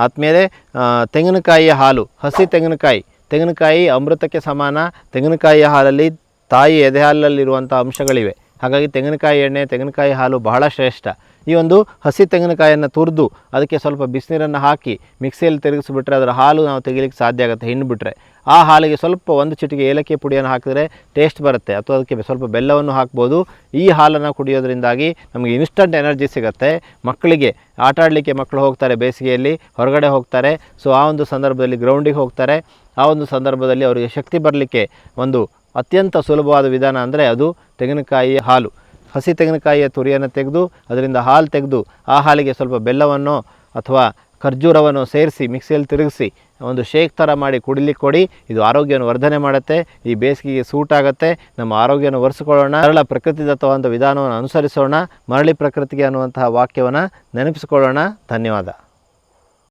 ಆದಮೇಲೆ ತೆಂಗಿನಕಾಯಿಯ ಹಾಲು, ಹಸಿ ತೆಂಗಿನಕಾಯಿ ಅಮೃತಕ್ಕೆ ಸಮಾನ. ತೆಂಗಿನಕಾಯಿಯ ಹಾಲಲ್ಲಿ ತಾಯಿ ಎದೆ ಹಾಲಲ್ಲಿರುವಂಥ ಅಂಶಗಳಿವೆ. ಹಾಗಾಗಿ ತೆಂಗಿನಕಾಯಿ ಎಣ್ಣೆ, ತೆಂಗಿನಕಾಯಿ ಹಾಲು ಬಹಳ ಶ್ರೇಷ್ಠ. ಈ ಒಂದು ಹಸಿ ತೆಂಗಿನಕಾಯಿಯನ್ನು ತುರಿದು ಅದಕ್ಕೆ ಸ್ವಲ್ಪ ಬಿಸಿನೀರನ್ನು ಹಾಕಿ ಮಿಕ್ಸಿಯಲ್ಲಿ ತಿರುಗಿಸ್ಬಿಟ್ರೆ ಅದರ ಹಾಲು ನಾವು ತೆಗಿಲಿಕ್ಕೆ ಸಾಧ್ಯ ಆಗುತ್ತೆ. ಹಿಂಡಿಬಿಟ್ರೆ ಆ ಹಾಲಿಗೆ ಸ್ವಲ್ಪ 1 ಚಿಟಿಕೆ ಏಲಕ್ಕಿ ಪುಡಿಯನ್ನು ಹಾಕಿದರೆ ಟೇಸ್ಟ್ ಬರುತ್ತೆ, ಅಥವಾ ಅದಕ್ಕೆ ಸ್ವಲ್ಪ ಬೆಲ್ಲವನ್ನು ಹಾಕ್ಬೋದು. ಈ ಹಾಲನ್ನು ಕುಡಿಯೋದ್ರಿಂದಾಗಿ ನಮಗೆ ಇನ್ಸ್ಟಂಟ್ ಎನರ್ಜಿ ಸಿಗುತ್ತೆ. ಮಕ್ಕಳಿಗೆ ಆಟ ಆಡಲಿಕ್ಕೆ ಮಕ್ಕಳು ಹೋಗ್ತಾರೆ, ಬೇಸಿಗೆಯಲ್ಲಿ ಹೊರಗಡೆ ಹೋಗ್ತಾರೆ. ಸೊ ಆ ಒಂದು ಸಂದರ್ಭದಲ್ಲಿ ಗ್ರೌಂಡಿಗೆ ಹೋಗ್ತಾರೆ. ಆ ಒಂದು ಸಂದರ್ಭದಲ್ಲಿ ಅವರಿಗೆ ಶಕ್ತಿ ಬರಲಿಕ್ಕೆ ಒಂದು ಅತ್ಯಂತ ಸುಲಭವಾದ ವಿಧಾನ ಅಂದರೆ ಅದು ತೆಂಗಿನಕಾಯಿಯ ಹಾಲು. ಹಸಿ ತೆಂಗಿನಕಾಯಿಯ ತುರಿಯನ್ನು ತೆಗೆದು ಅದರಿಂದ ಹಾಲು ತೆಗೆದು ಆ ಹಾಲಿಗೆ ಸ್ವಲ್ಪ ಬೆಲ್ಲವನ್ನು ಅಥವಾ ಖರ್ಜೂರವನ್ನು ಸೇರಿಸಿ ಮಿಕ್ಸಿಯಲ್ಲಿ ತಿರುಗಿಸಿ ಒಂದು ಶೇಕ್ ಥರ ಮಾಡಿ ಕುಡಿಲಿಕ್ಕೆ ಕೊಡಿ. ಇದು ಆರೋಗ್ಯವನ್ನು ವರ್ಧನೆ ಮಾಡುತ್ತೆ. ಈ ಬೇಸಿಗೆಗೆ ಸೂಟ್ ಆಗುತ್ತೆ. ನಮ್ಮ ಆರೋಗ್ಯವನ್ನು ಒರೆಸಿಕೊಳ್ಳೋಣ. ಮರಳ ಪ್ರಕೃತಿದತ್ತವಾದ ವಿಧಾನವನ್ನು ಅನುಸರಿಸೋಣ. ಮರಳಿ ಪ್ರಕೃತಿಗೆ ಅನ್ನುವಂತಹ ವಾಕ್ಯವನ್ನು ನೆನಪಿಸಿಕೊಳ್ಳೋಣ. ಧನ್ಯವಾದ.